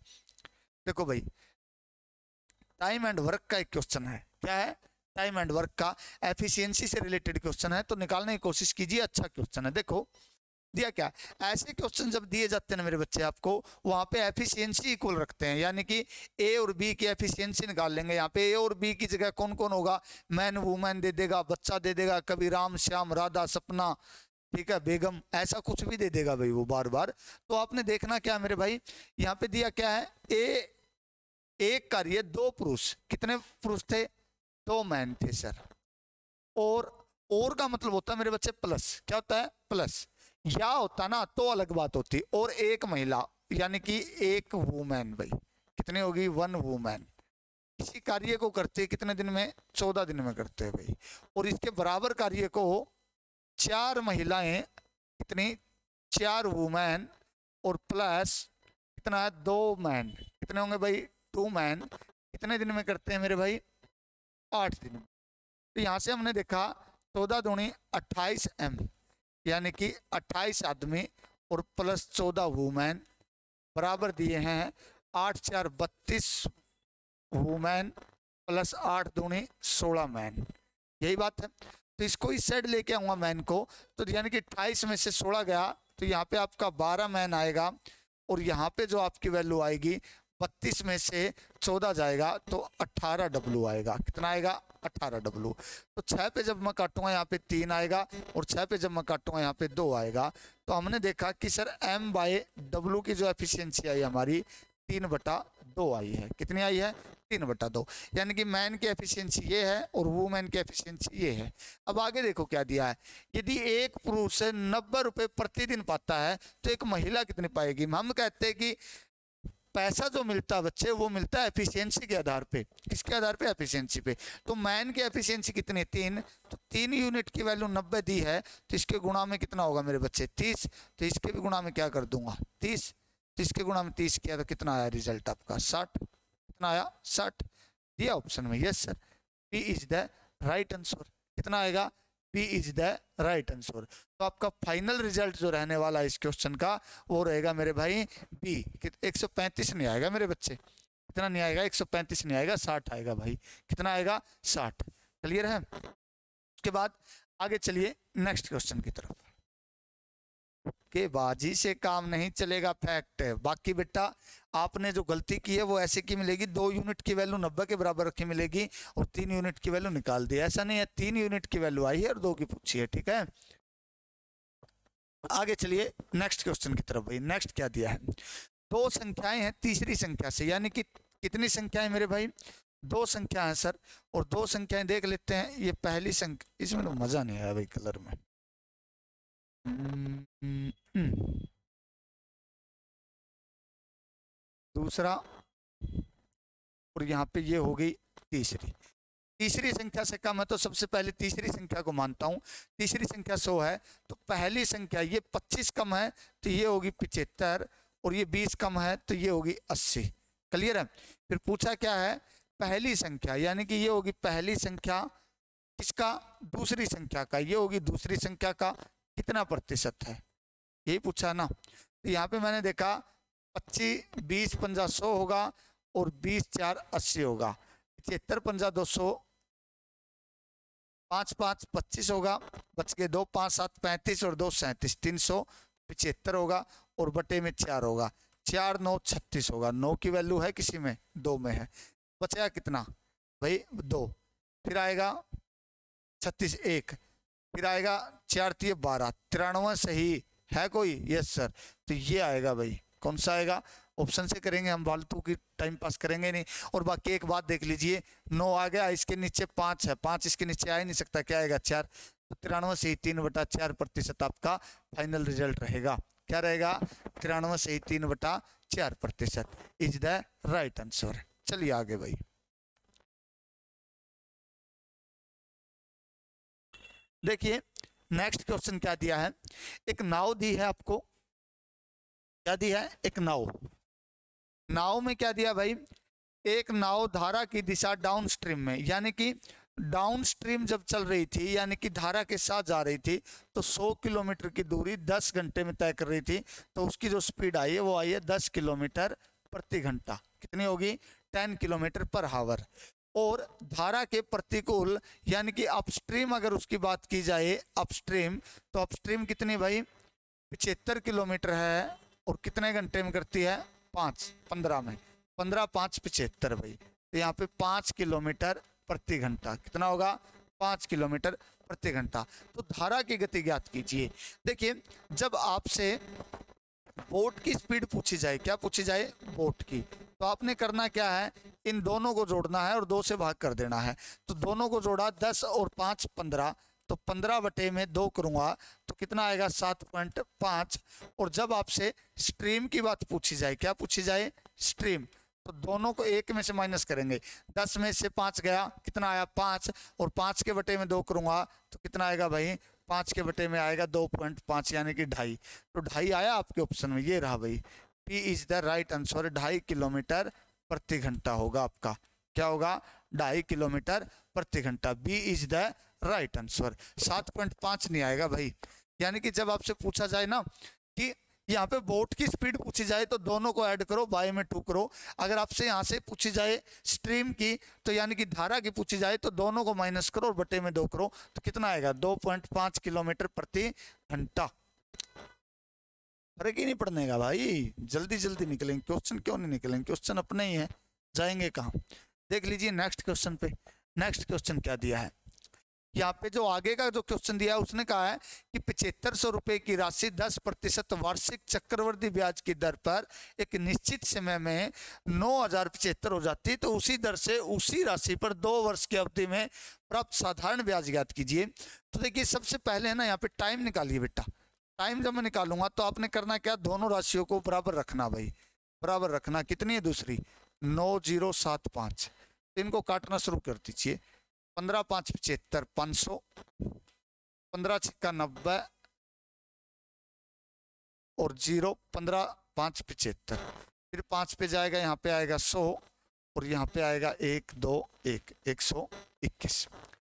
देखो भाई टाइम एंड वर्क का एक क्वेश्चन है, क्या है टाइम एंड वर्क का, एफिशिएंसी से रिलेटेड क्वेश्चन है, तो निकालने की कोशिश कीजिए। अच्छा क्वेश्चन है। देखो दिया क्या, ऐसे क्वेश्चन जब दिए जाते हैं ना मेरे बच्चे आपको, वहां पे एफिशिएंसी इक्वल रखते हैं, यानी कि ए और बी की एफिशिएंसी निकाल लेंगे। यहाँ पे ए और बी की जगह कौन कौन होगा, मैन वुमेन दे देगा, बच्चा दे देगा, कभी राम श्याम राधा सपना, ठीक है, बेगम, ऐसा कुछ भी दे देगा भाई वो बार बार। तो आपने देखना क्या मेरे भाई, यहाँ पे दिया क्या है, ए एक कार्य 2 पुरुष, कितने पुरुष थे 2 मैन थे सर। और का मतलब होता है मेरे बच्चे प्लस, क्या होता है प्लस, या होता ना तो अलग बात होती। और एक महिला यानी कि एक वुमेन भाई, कितनी होगी 1 वुमेन। इसी कार्य को करते कितने दिन में 14 दिन में करते हैं भाई। और इसके बराबर कार्य को 4 महिलाएं, कितनी 4 वुमेन और प्लस कितना है 2 मैन, कितने होंगे भाई 2 मैन, कितने दिन में करते हैं मेरे भाई 8 दिन में। तो यहाँ से हमने देखा 14 दूनी 28 एम, यानी कि 28 आदमी और प्लस 14 वुमेन बराबर दिए हैं 8 4 32 वुमेन प्लस 8 दूनी 16 मैन। यही बात है। तो इसको इस साइड लेके आऊंगा मैन को, तो यानी कि 28 में से 16 गया, तो यहाँ पे आपका 12 मैन आएगा और यहाँ पे जो आपकी वैल्यू आएगी 32 में से 14 जाएगा तो 18 डब्लू आएगा। कितना आएगा? 18 डब्लू। तो 6 पे जब मैं काटूंगा यहाँ पे 3 आएगा, और 6 पे जब मैं काटूंगा यहाँ पे 2 आएगा। तो हमने देखा कि सर m बाय डब्लू की जो एफिशिएंसी आई हमारी 3/2 आई है। कितनी आई है? 3/2। यानी कि मैन की एफिशिएंसी ये है और वुमेन की एफिशिएंसी ये है। अब आगे देखो क्या दिया है, यदि एक पुरुष 90 रुपए प्रतिदिन पाता है तो एक महिला कितनी पाएगी? हम कहते हैं कि पैसा जो मिलता है बच्चे वो मिलता है एफिशिएंसी के आधार पे। किसके आधार पे? एफिशिएंसी पे। तो मैन की एफिशिएंसी कितनी? 3। तो 3 यूनिट की वैल्यू 90 दी है, तो इसके गुणा में कितना होगा मेरे बच्चे? 30। तो इसके भी गुणा में क्या कर दूंगा? 30। तो इसके गुणा में 30 किया तो कितना आया रिजल्ट आपका? 60। कितना आया? 60 दिया ऑप्शन में। Yes sir, B is the right answer. कितना आएगा? B is the right answer. तो आपका फाइनल रिजल्ट जो रहने वाला है इस क्वेश्चन का वो रहेगा मेरे भाई बी। 135 नहीं आएगा मेरे बच्चे। कितना नहीं आएगा? 135 नहीं आएगा, 60 आएगा भाई। कितना आएगा? 60। क्लियर है? उसके बाद आगे चलिए नेक्स्ट क्वेश्चन की तरफ। के बाजी से काम नहीं चलेगा, फैक्ट है। बाकी बेटा आपने जो गलती की है वो ऐसे की मिलेगी, 2 यूनिट की वैल्यू 90 के बराबर रखी मिलेगी और 3 यूनिट की वैल्यू निकाल दी। ऐसा नहीं है, 3 यूनिट की वैल्यू आई है और 2 की पूछी है। ठीक है, आगे चलिए नेक्स्ट क्वेश्चन की तरफ। भाई नेक्स्ट क्या दिया है? 2 संख्याएं हैं तीसरी संख्या से, यानी कि कितनी संख्याएं मेरे भाई? 2 संख्या है सर, और 2 संख्याएं देख लेते हैं। ये पहली संख्या, इसमें तो मजा नहीं आया भाई कलर में। दूसरा, और यहाँ पे ये हो गई तीसरी। तीसरी संख्या से कम है तो सबसे पहले तीसरी संख्या को मानता हूँ। तीसरी संख्या 100 है, तो पहली संख्या ये 25 कम है तो ये होगी 75, और ये 20 कम है तो ये होगी 80। क्लियर है? फिर पूछा क्या है? पहली संख्या, यानी कि ये होगी पहली संख्या किसका? दूसरी संख्या का। ये होगी दूसरी संख्या का कितना प्रतिशत है, यही पूछा ना। तो यहाँ पे मैंने देखा 25, 20, 50, 100 होगा, और 20, 4, 80 होगा। 75, 50, 200, 5, 5, 25 होगा, बच के 2, 5, 7, 35 और 2, 37, 375 होगा, और बटे में 4 होगा। 4, 9, 36 होगा। 9 की वैल्यू है किसी में? 2 में है। बचेगा कितना भाई? 2। फिर आएगा 36, 1। फिर आएगा 4, 3, 12, 93 सही है कोई? Yes sir. तो ये आएगा भाई, कौन सा आएगा? ऑप्शन से करेंगे हम, फालतू की टाइम पास करेंगे नहीं। और बाकी एक बात देख लीजिए, 9 आ गया, इसके नीचे 5 है, 5 इसके नीचे आ ही नहीं सकता, क्या आएगा? 4। तो 93 से 3/4% आपका फाइनल रिजल्ट रहेगा। क्या रहेगा? 93 से 3/4% इज द राइट आंसर। चलिए आगे भाई। देखिए नेक्स्ट क्वेश्चन क्या दिया है? एक नाव दी है आपको। क्या दिया है? एक नाव। नाव में क्या दिया भाई? एक नाव धारा की दिशा डाउन स्ट्रीम में, यानी कि डाउन स्ट्रीम जब चल रही थी, यानी कि धारा के साथ जा रही थी, तो 100 किलोमीटर की दूरी 10 घंटे में तय कर रही थी। तो उसकी जो स्पीड आई है वो आई है 10 किलोमीटर प्रति घंटा। कितनी होगी? 10 किलोमीटर पर हावर। और धारा के प्रतिकूल, यानी कि अपस्ट्रीम अगर उसकी बात की जाए, अपस्ट्रीम, तो अपस्ट्रीम कितनी भाई? 75 किलोमीटर है, और कितने घंटे में करती है? 15 में। 15, 5, 75 भाई। तो यहाँ पे 5 किलोमीटर प्रति घंटा। कितना होगा? 5 किलोमीटर प्रति घंटा। तो धारा की गति ज्ञात कीजिए। देखिए जब आपसे बोट की स्पीड पूछी जाए, क्या पूछी जाए? बोट की, तो आपने करना क्या है? इन दोनों को जोड़ना है और 2 से भाग कर देना है। तो दोनों को जोड़ा, 10 और 5, 15, तो 15 बटे में 2 करूंगा तो कितना आएगा? 7.5। और जब आपसे स्ट्रीम की बात पूछी जाए, क्या पूछी जाए? स्ट्रीम, तो दोनों को 1 में से माइनस करेंगे। 10 में से 5 गया, कितना आया? 5, और 5 के बटे में 2 करूंगा तो कितना आएगा भाई? 5 के बटे में आएगा 2.5, यानी कि 2.5। तो 2.5 आया आपके ऑप्शन में, ये रहा भाई। P is the right answer. 2.5 kilometre प्रति घंटा होगा आपका। क्या होगा? 2.5 किलोमीटर प्रति घंटा। B is the right answer. 7.5 नहीं आएगा भाई। यानी कि जब आपसे पूछा जाए ना कि यहाँ पे बोट की स्पीड पूछी जाए तो दोनों को ऐड करो, बाय में 2 करो। अगर आपसे यहाँ से पूछी जाए स्ट्रीम की, तो यानी कि धारा की पूछी जाए तो दोनों को माइनस करो और बटे में 2 करो, तो कितना आएगा? 2.5 किलोमीटर प्रति घंटा। फर्क ही नहीं पड़ने का भाई, जल्दी जल्दी निकलेंगे क्वेश्चन, क्यों नहीं निकलेंगे, क्वेश्चन अपने ही है, जाएंगे कहाँ। देख लीजिए नेक्स्ट क्वेश्चन पे, नेक्स्ट क्वेश्चन क्या दिया है यहाँ पे, जो आगे का जो क्वेश्चन दिया है उसने कहा है कि 7500 रुपए की राशि 10% वार्षिक चक्रवृद्धि ब्याज की दर पर एक निश्चित समय में 9075 हो जाती है, तो उसी दर से उसी राशि पर 2 वर्ष की अवधि में प्राप्त साधारण ब्याज ज्ञात कीजिए। तो देखिए सबसे पहले है ना यहाँ पे टाइम निकालिए बेटा, टाइम जब मैं निकालूंगा तो आपने करना क्या, दोनों राशियों को बराबर रखना भाई, बराबर रखना। कितनी है दूसरी, 9075, इनको काटना शुरू कर दीजिए। 15 5 75 500, 15 6 90 और 0, 15 5 75, फिर 5 पे जाएगा, यहाँ पे आएगा 100 और यहाँ पे आएगा 1 2 1 121।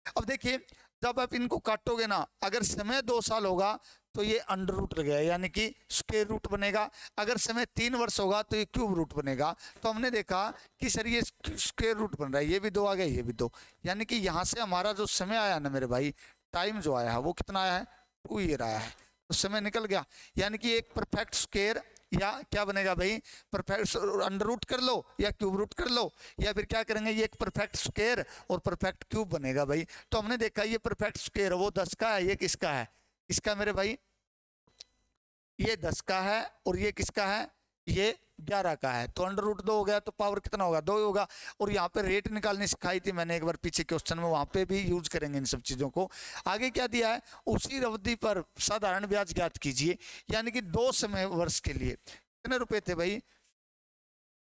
अब देखिए जब आप इनको काटोगे ना, अगर समय 2 साल होगा तो ये अंडर रूट लग गया, यानी कि स्क्वायर रूट बनेगा। अगर समय 3 वर्ष होगा तो ये क्यूब रूट बनेगा। तो हमने देखा कि सर ये स्क्वायर रूट बन रहा है, ये भी 2 आ गया, ये भी 2, यानी कि यहाँ से हमारा जो समय आया ना मेरे भाई, टाइम जो आया है वो कितना आया है, 2 ईयर आया है, तो समय निकल गया। यानी कि एक परफेक्ट स्क्वायर या क्या बनेगा भाई, परफेक्ट अंडर रूट कर लो या क्यूब रूट कर लो, या फिर क्या करेंगे, ये एक परफेक्ट स्क्वायर और परफेक्ट क्यूब बनेगा भाई। तो हमने देखा ये परफेक्ट स्क्वायर वो 10 का है, ये किसका है, इसका मेरे भाई, ये 10 का है, और ये किसका है, ये 11 का है। तो अंडर रूट 2 हो गया, तो पावर कितना होगा, 2 होगा। और यहाँ पे रेट निकालनी सिखाई थी मैंने एक बार पीछे क्वेश्चन में, वहां पे भी यूज करेंगे इन सब चीजों को। आगे क्या दिया है, उसी अवधि पर साधारण ब्याज ज्ञात कीजिए, यानी कि 2 समय वर्ष के लिए कितने रुपए थे भाई,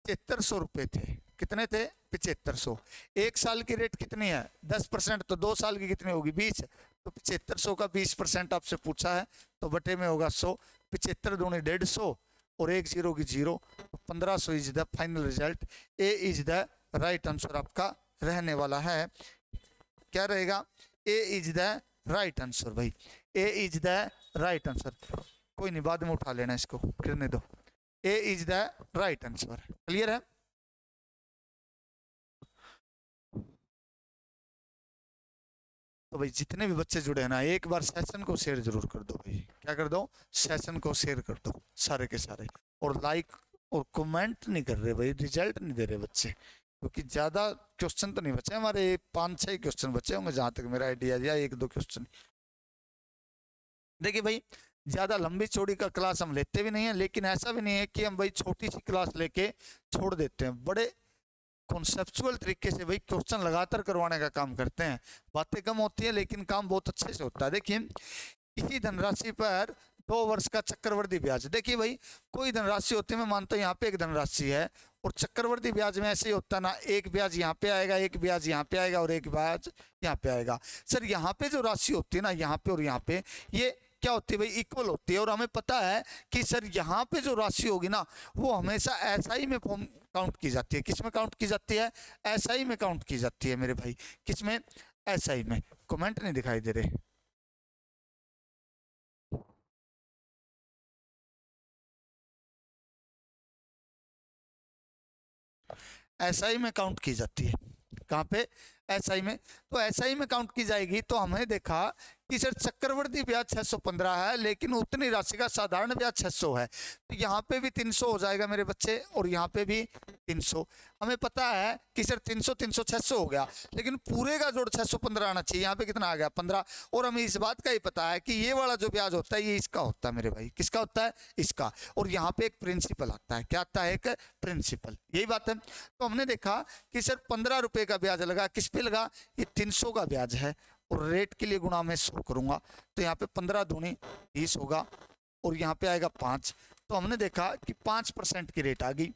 7500 रुपए थे। कितने थे, 7500। 1 साल की रेट कितनी है, 10%, तो 2 साल की कितनी होगी, 20। तो 7500 का 20% आपसे पूछा है, तो बटे में होगा 100, 75 दूनी 150 और 1 0 की 0, 1500 is the final result. A is the right answer आपका रहने वाला है। क्या रहेगा, A is the right answer भाई, A is the right answer. कोई नहीं, बाद में उठा लेना इसको, गिरने दो। A is the right answer. Clear है। तो भाई जितने भी बच्चे जुड़े हैं ना, एक बार सेशन को शेयर जरूर कर दो भाई, क्या कर दो, सेशन को शेयर कर दो सारे के सारे। और लाइक और कमेंट नहीं कर रहे भाई, रिजल्ट नहीं दे रहे बच्चे, क्योंकि ज्यादा क्वेश्चन तो नहीं बचे हमारे, 5-6 क्वेश्चन बचे होंगे जहां तक मेरा आइडिया दिया, 1-2 क्वेश्चन। देखिए भाई ज्यादा लंबी चौड़ी का क्लास हम लेते भी नहीं है, लेकिन ऐसा भी नहीं है कि हम भाई छोटी सी क्लास लेके छोड़ देते हैं। बड़े कॉन्सेप्चुअल तरीके से भाई क्वेश्चन लगातार करवाने का काम करते हैं। बातें कम होती है लेकिन काम बहुत अच्छे से होता है। देखिए इसी धनराशि पर 2 वर्ष का चक्रवृद्धि ब्याज, देखिए भाई कोई धनराशि होती है, मैं मानता हूँ यहाँ पे एक धनराशि है, और चक्रवृद्धि ब्याज में ऐसे ही होता है ना, एक ब्याज यहाँ पे आएगा, एक ब्याज यहाँ पे आएगा और एक ब्याज यहाँ पे आएगा। सर यहाँ पे जो राशि होती है ना, यहाँ पे और यहाँ पे, ये क्या होती है भाई, इक्वल होती है। और हमें पता है कि सर यहाँ पे जो राशि होगी ना, वो हमेशा एसआई में काउंट की जाती है। किस में काउंट की जाती है, एसआई में काउंट की जाती है मेरे भाई। किस में, एसआई में। कमेंट नहीं दिखाई दे रहे। एसआई में काउंट की जाती है। कहाँ पे, एसआई में। तो एसआई में काउंट की जाएगी। तो हमने देखा कि सर चक्रवृद्धि ब्याज 615 है, लेकिन उतनी राशि का साधारण ब्याज 600 है। तो यहाँ पे भी 300 हो जाएगा मेरे बच्चे, और यहाँ पे भी 300। हमें पता है कि सर 300 300 600 हो गया, लेकिन पूरे का जोड़ 615 आना चाहिए। यहाँ पे कितना आ गया, 15। और हमें इस बात का ही पता है कि ये वाला जो ब्याज होता है ये इसका होता है मेरे भाई। किसका होता है, इसका। और यहाँ पे एक प्रिंसिपल आता है। क्या आता है, एक प्रिंसिपल। यही बात है। तो हमने देखा कि सर 15 रुपए का ब्याज लगा, किस पे लगा, ये 300 का ब्याज है, और रेट के लिए गुणा में 100 करूंगा। तो यहाँ पे 15 दूनी 20 होगा, और यहाँ पे आएगा 5। तो हमने देखा कि 5% की रेट आ गई।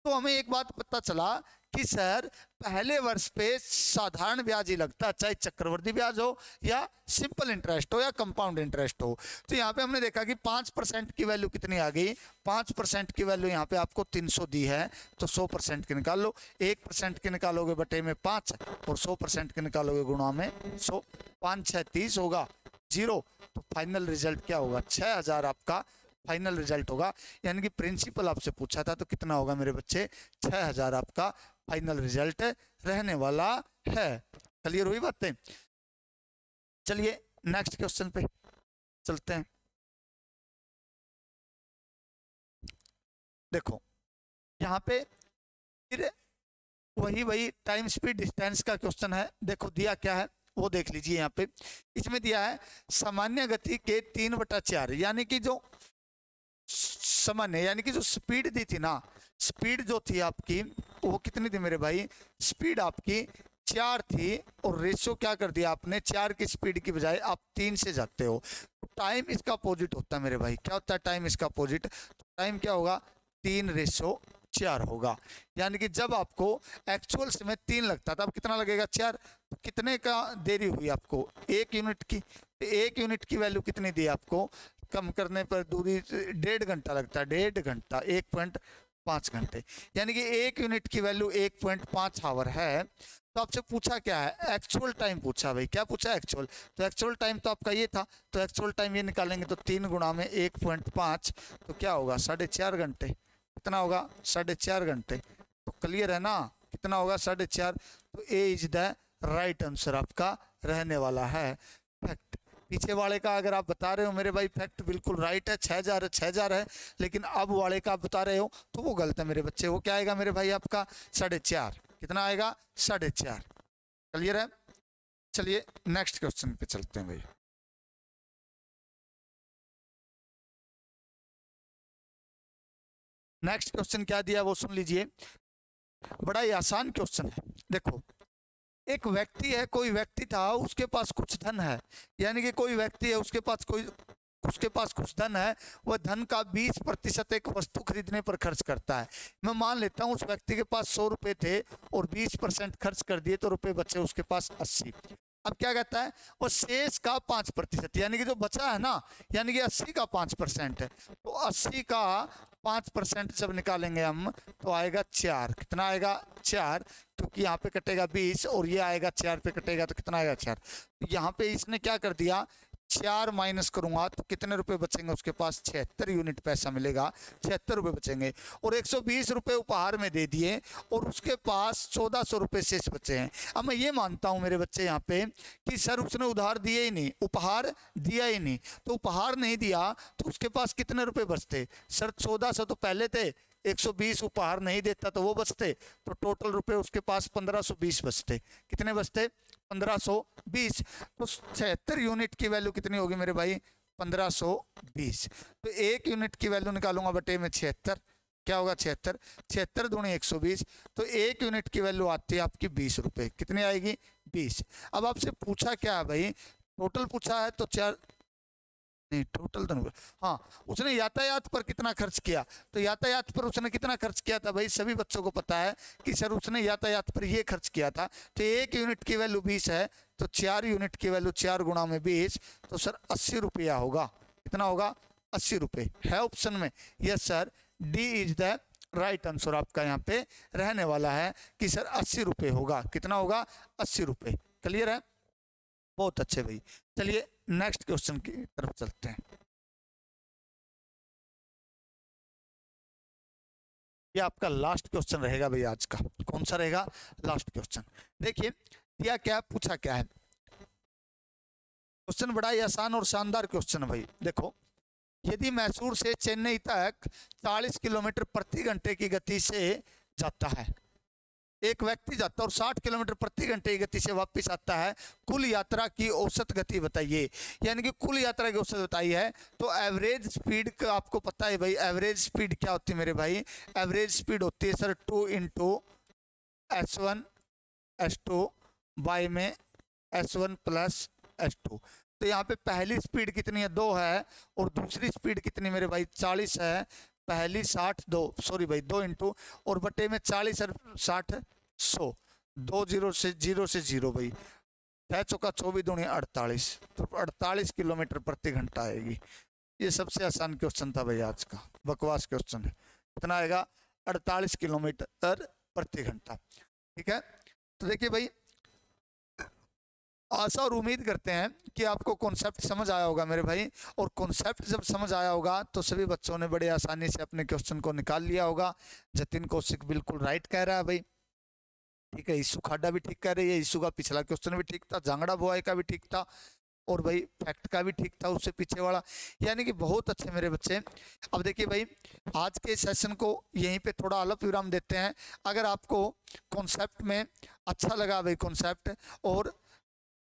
तो हमें एक बात पता चला कि सर पहले वर्ष पे साधारण ब्याज ही लगता है, चाहे चक्रवृद्धि ब्याज हो या सिंपल इंटरेस्ट हो या कंपाउंड इंटरेस्ट हो। तो यहाँ पे हमने देखा कि 5% की वैल्यू कितनी आ गई, 5% की वैल्यू यहाँ पे आपको 300 दी है। तो 100% की निकाल लो, 1% की निकालोगे बटे में 5, और 100% की निकालोगे गुणा में 100। 5 6 30 होगा, 0। तो फाइनल रिजल्ट क्या होगा, 6000 आपका फाइनल रिजल्ट होगा। यानी कि प्रिंसिपल आपसे पूछा था, तो कितना होगा मेरे बच्चे, 6000 आपका फाइनल रिजल्ट रहने वाला है। क्लियर हुई बातें। चलिए नेक्स्ट क्वेश्चन पे चलते हैं। देखो यहाँ पे फिर वही टाइम स्पीड डिस्टेंस का क्वेश्चन है। देखो दिया क्या है वो देख लीजिए। यहाँ पे इसमें दिया है सामान्य गति के 3/4, यानी कि जो सामान्य यानी कि जो स्पीड दी थी ना, स्पीड जो थी आपकी वो कितनी थी मेरे भाई, स्पीड आपकी 4 थी और रेशियो क्या कर दिया आपने, 4 की स्पीड की बजाय आप 3 से जाते हो। तो टाइम इसका अपोजिट होता है मेरे भाई। क्या होता है टाइम इसका अपोजिट, तो टाइम क्या होगा 3/4 होगा। यानी कि जब आपको एक्चुअल में 3 लगता था, अब कितना लगेगा 4। तो कितने का देरी हुई आपको, 1 यूनिट की। 1 यूनिट की वैल्यू कितनी दी आपको, कम करने पर दूरी 1.5 घंटा लगता है, 1.5 घंटा 1.5 घंटे, यानी कि 1 यूनिट की वैल्यू 1.5 आवर है। तो आपसे पूछा क्या है, एक्चुअल टाइम पूछा भाई। क्या पूछा, एक्चुअल। तो एक्चुअल टाइम तो आपका ये था, तो एक्चुअल टाइम ये निकालेंगे तो 3 गुणा में 1.5 तो क्या होगा 4.5 घंटे। कितना होगा 4.5 घंटे। तो क्लियर है ना, कितना होगा 4.5। तो ए इज द राइट आंसर आपका रहने वाला है। फैक्ट पीछे वाले का अगर आप बता रहे हो मेरे भाई फैक्ट बिल्कुल राइट है, 6,000 है, लेकिन अब वाले का आप बता रहे हो तो वो गलत है मेरे बच्चे। वो क्या आएगा मेरे भाई आपका 4.5। कितना आएगा 4.5। क्लियर है। चलिए नेक्स्ट क्वेश्चन पे चलते हैं भाई। नेक्स्ट क्वेश्चन क्या दिया वो सुन लीजिए, बड़ा ही आसान क्वेश्चन है। देखो एक व्यक्ति है, कोई व्यक्ति था, उसके पास कुछ धन है, यानी कि कोई व्यक्ति है उसके पास कुछ धन है, वह धन का 20% एक वस्तु खरीदने पर खर्च करता है। मैं मान लेता हूं उस व्यक्ति के पास 100 रुपए थे और 20% खर्च कर दिए तो रुपए बचे उसके पास 80। अब क्या कहता है, वो शेष का 5%, यानी कि जो बचा है ना, यानी कि 80 का 5% है, तो 80 का 5% जब निकालेंगे हम तो आएगा 4। कितना आएगा 4, क्योंकि यहाँ पे कटेगा 20 और ये आएगा 4 पे कटेगा तो कितना आएगा 4। तो यहाँ पे इसने क्या कर दिया, 4 माइनस करूंगा तो कितने रुपए बचेंगे उसके पास, 76 यूनिट पैसा मिलेगा, 76 रुपए बचेंगे। और 120 रुपए उपहार में दे दिए और उसके पास 1400 रुपए शेष बचे हैं। अब मैं ये मानता हूं मेरे बच्चे यहाँ पे कि सर उसने उधार दिए ही नहीं, उपहार दिया ही नहीं, तो उपहार नहीं दिया तो उसके पास कितने रुपए बचते सर, 1400 तो पहले थे, 120 उपहार नहीं देता तो वो बचते, तो टोटल रुपए उसके पास 1520 बचते। कितने बचते 1520। तो 76 यूनिट की वैल्यू कितनी होगी मेरे भाई 1520। तो 1 यूनिट की वैल्यू निकालूंगा बटे में 76, क्या होगा 76, 76 दूनी 120, तो 1 यूनिट की वैल्यू आती है आपकी 20 रुपए। कितनी आएगी 20। अब आपसे पूछा क्या है भाई, टोटल पूछा है तो 4 नहीं, टोटल तो नहीं, हाँ उसने यातायात पर कितना खर्च किया, तो यातायात पर उसने कितना खर्च किया था भाई सभी बच्चों को पता है कि सर उसने यातायात पर ये खर्च किया था। तो 1 यूनिट की वैल्यू 20 है, तो 4 यूनिट की वैल्यू 4 गुणा में 20, तो सर 80 रुपया होगा। कितना होगा 80 रुपये है ऑप्शन में। Yes sir, D is the right answer आपका यहाँ पे रहने वाला है कि सर 80 रुपये होगा। कितना होगा 80 रुपये। क्लियर है, बहुत अच्छे भाई। चलिए नेक्स्ट क्वेश्चन की तरफ चलते हैं। ये आपका लास्ट क्वेश्चन रहेगा भाई आज का। कौन सा रहेगा, लास्ट क्वेश्चन। देखिए दिया क्या पूछा क्या है, क्वेश्चन बड़ा ही आसान और शानदार क्वेश्चन है भाई। देखो यदि मैसूर से चेन्नई तक 40 किलोमीटर प्रति घंटे की गति से जाता है, एक व्यक्ति जाता है और 60 किलोमीटर प्रति घंटे की गति से वापस आता है, कुल यात्रा की औसत गति बताइए। यानी कि कुल यात्रा की औसत बताई है, तो एवरेज स्पीड का आपको पता है भाई, एवरेज स्पीड क्या होती है मेरे भाई, एवरेज स्पीड होती है सर 2 × S1 S2 बाय में S1 + S2। तो यहाँ पे पहली स्पीड कितनी है 2 है और दूसरी स्पीड कितनी मेरे भाई 40 है। पहली 60 2 सॉरी भाई 2 × और बटे में 40 और 60 100, 2 0 से 0 भाई 6 चौका 24 दूनी 48, तो 48 किलोमीटर प्रति घंटा आएगी। ये सबसे आसान क्वेश्चन था भाई आज का, बकवास क्वेश्चन है। कितना आएगा 48 किलोमीटर प्रति घंटा। ठीक है, तो देखिए भाई आशा और उम्मीद करते हैं कि आपको कॉन्सेप्ट समझ आया होगा मेरे भाई, और कॉन्सेप्ट जब समझ आया होगा तो सभी बच्चों ने बड़े आसानी से अपने क्वेश्चन को निकाल लिया होगा। जतिन कौशिक बिल्कुल राइट कह रहा है भाई, ठीक है, ईसु खाडा भी ठीक कह रही है, ईसु का पिछला क्वेश्चन भी ठीक था, जांगड़ा बुआई का भी ठीक था, और भाई फैक्ट का भी ठीक था उससे पीछे वाला, यानी कि बहुत अच्छे मेरे बच्चे। अब देखिए भाई आज के सेशन को यहीं पे थोड़ा अल्प विराम देते हैं। अगर आपको कॉन्सेप्ट में अच्छा लगा भाई कॉन्सेप्ट, और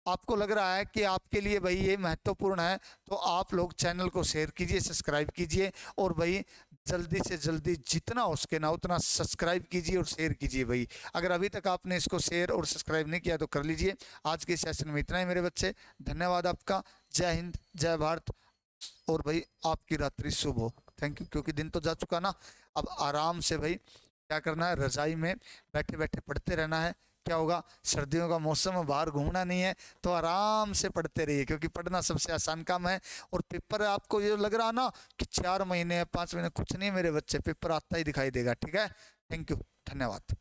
आपको लग रहा है कि आपके लिए भाई ये महत्वपूर्ण है, तो आप लोग चैनल को शेयर कीजिए, सब्सक्राइब कीजिए, और भाई जल्दी से जल्दी जितना हो सके ना उतना सब्सक्राइब कीजिए और शेयर कीजिए भाई। अगर अभी तक आपने इसको शेयर और सब्सक्राइब नहीं किया तो कर लीजिए। आज के सेशन में इतना ही मेरे बच्चे, धन्यवाद आपका। जय हिंद, जय भारत, और भाई आपकी रात्रि शुभ हो। Thank you. क्योंकि दिन तो जा चुका ना, अब आराम से भाई क्या करना है, रजाई में बैठे बैठे पढ़ते रहना है। क्या होगा, सर्दियों का मौसम है, बाहर घूमना नहीं है, तो आराम से पढ़ते रहिए, क्योंकि पढ़ना सबसे आसान काम है। और पेपर आपको ये लग रहा ना कि 4 महीने 5 महीने, कुछ नहीं मेरे बच्चे, पेपर आता ही दिखाई देगा। ठीक है, थैंक यू, धन्यवाद।